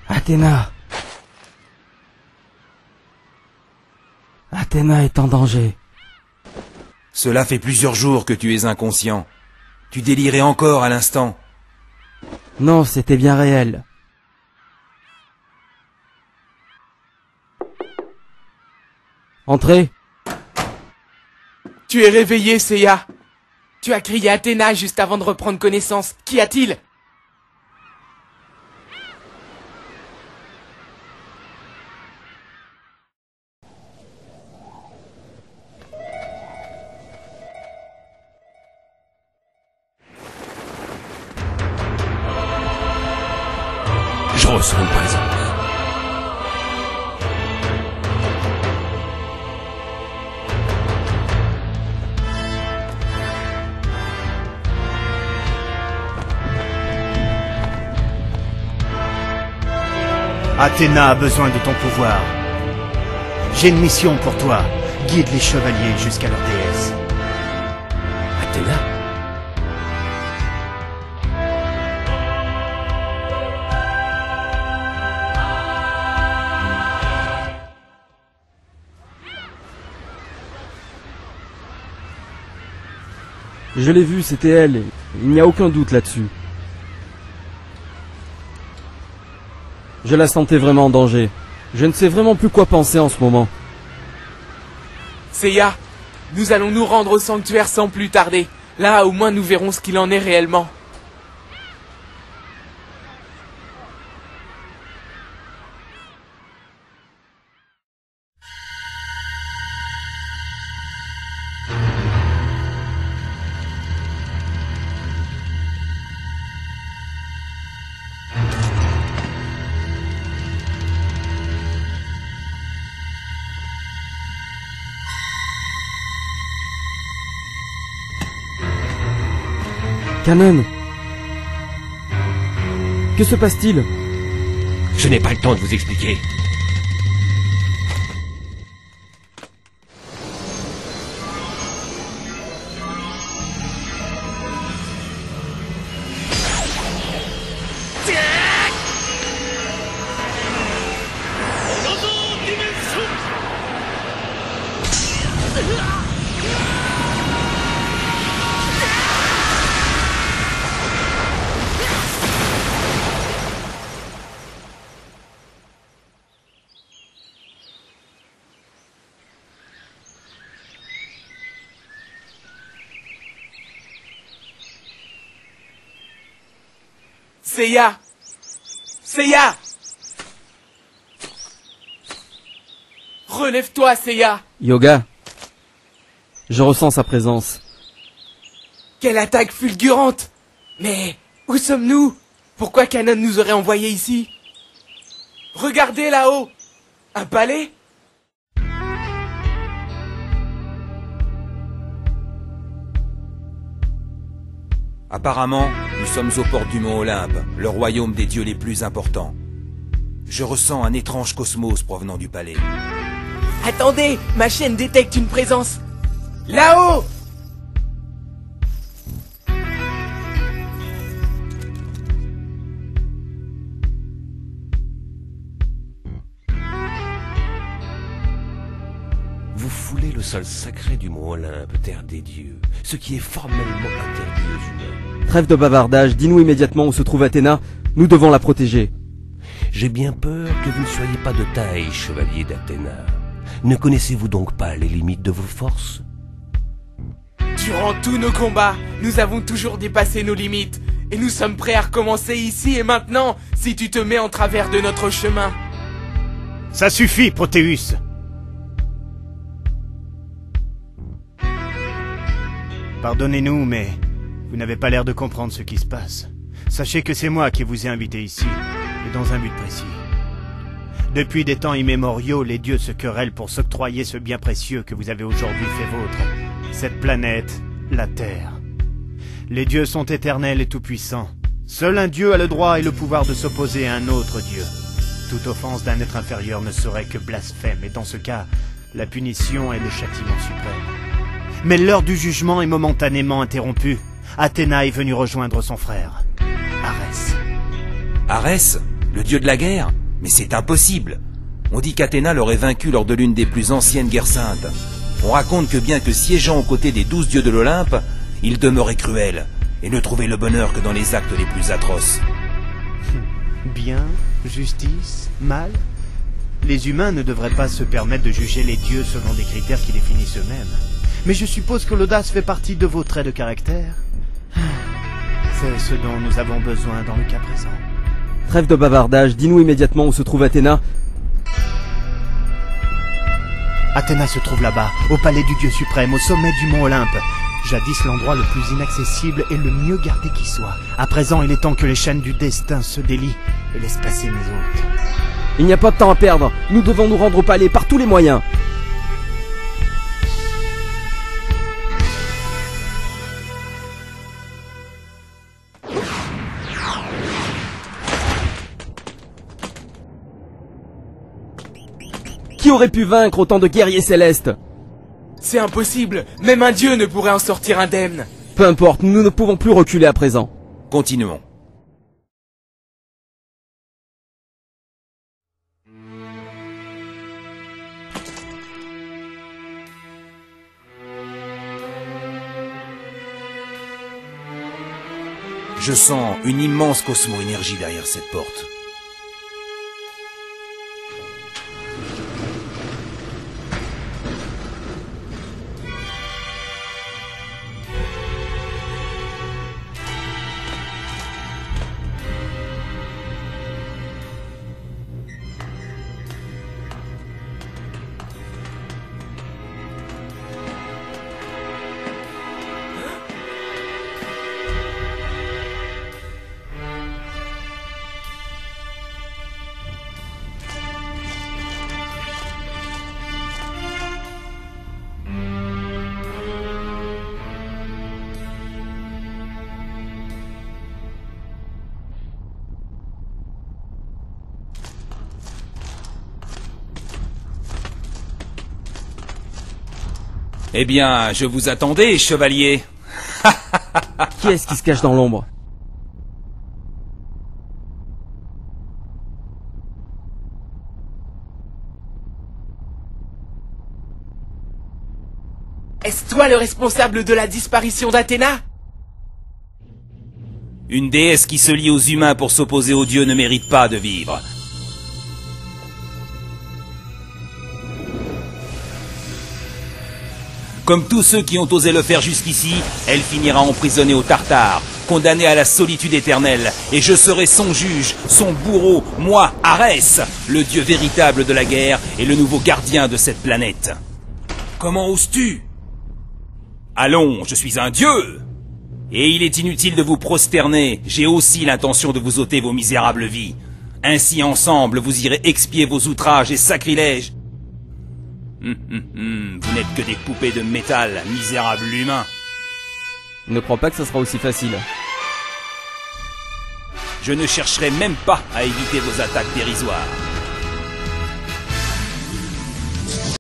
Athéna. Athéna est en danger. Cela fait plusieurs jours que tu es inconscient. Tu délirais encore à l'instant. Non, c'était bien réel. Entrez. Tu es réveillé, Seiya. Tu as crié Athéna juste avant de reprendre connaissance. Qu'y a-t-il? Je ressens une présence. Athéna a besoin de ton pouvoir. J'ai une mission pour toi. Guide les chevaliers jusqu'à leur déesse. Athéna? Je l'ai vue, c'était elle. Il n'y a aucun doute là-dessus. Je la sentais vraiment en danger. Je ne sais vraiment plus quoi penser en ce moment. Seiya, nous allons nous rendre au sanctuaire sans plus tarder. Là, au moins, nous verrons ce qu'il en est réellement. Kanon. Que se passe-t-il? Je n'ai pas le temps de vous expliquer. Seiya! Seiya! Relève-toi, Seiya! Yoga. Je ressens sa présence. Quelle attaque fulgurante! Mais où sommes-nous? Pourquoi Kanon nous aurait envoyés ici? Regardez là-haut! Un palais? Apparemment, nous sommes aux portes du mont Olympe, le royaume des dieux les plus importants. Je ressens un étrange cosmos provenant du palais. Attendez! Ma chaîne détecte une présence! Là-haut! Vous foulez le sol sacré du mont Olympe, terre des dieux, ce qui est formellement interdit aux humains. Trêve de bavardage, dis-nous immédiatement où se trouve Athéna, nous devons la protéger. J'ai bien peur que vous ne soyez pas de taille, chevalier d'Athéna. Ne connaissez-vous donc pas les limites de vos forces? Durant tous nos combats, nous avons toujours dépassé nos limites. Et nous sommes prêts à recommencer ici et maintenant, si tu te mets en travers de notre chemin. Ça suffit, Protéus. Pardonnez-nous, mais vous n'avez pas l'air de comprendre ce qui se passe. Sachez que c'est moi qui vous ai invité ici, et dans un but précis. Depuis des temps immémoriaux, les dieux se querellent pour s'octroyer ce bien précieux que vous avez aujourd'hui fait vôtre. Cette planète, la Terre. Les dieux sont éternels et tout-puissants. Seul un dieu a le droit et le pouvoir de s'opposer à un autre dieu. Toute offense d'un être inférieur ne serait que blasphème, et dans ce cas, la punition est le châtiment suprême. Mais l'heure du jugement est momentanément interrompue. Athéna est venue rejoindre son frère, Arès. Arès, le dieu de la guerre? Mais c'est impossible. On dit qu'Athéna l'aurait vaincu lors de l'une des plus anciennes guerres saintes. On raconte que bien que siégeant aux côtés des 12 dieux de l'Olympe, il demeurait cruel et ne trouvait le bonheur que dans les actes les plus atroces. Bien, justice, mal. Les humains ne devraient pas se permettre de juger les dieux selon des critères qui définissent eux-mêmes. Mais je suppose que l'audace fait partie de vos traits de caractère. C'est ce dont nous avons besoin dans le cas présent. Trêve de bavardage, dis-nous immédiatement où se trouve Athéna. Athéna se trouve là-bas, au palais du dieu suprême, au sommet du mont Olympe. Jadis l'endroit le plus inaccessible et le mieux gardé qui soit. À présent, il est temps que les chaînes du destin se délient et laissent passer mes hôtes. Il n'y a pas de temps à perdre, nous devons nous rendre au palais par tous les moyens. Qui aurait pu vaincre autant de guerriers célestes? C'est impossible, même un dieu ne pourrait en sortir indemne. Peu importe, nous ne pouvons plus reculer à présent. Continuons. Je sens une immense cosmo-énergie derrière cette porte. Eh bien, je vous attendais, chevalier. Qui est-ce qui se cache dans l'ombre? Est-ce toi le responsable de la disparition d'Athéna? Une déesse qui se lie aux humains pour s'opposer aux dieux ne mérite pas de vivre. Comme tous ceux qui ont osé le faire jusqu'ici, elle finira emprisonnée au Tartare, condamnée à la solitude éternelle, et je serai son juge, son bourreau, moi, Arès, le dieu véritable de la guerre et le nouveau gardien de cette planète. Comment oses-tu? Allons, je suis un dieu! Et il est inutile de vous prosterner, j'ai aussi l'intention de vous ôter vos misérables vies. Ainsi ensemble, vous irez expier vos outrages et sacrilèges. Vous n'êtes que des poupées de métal, misérables humains. Ne crois pas que ça sera aussi facile. Je ne chercherai même pas à éviter vos attaques dérisoires.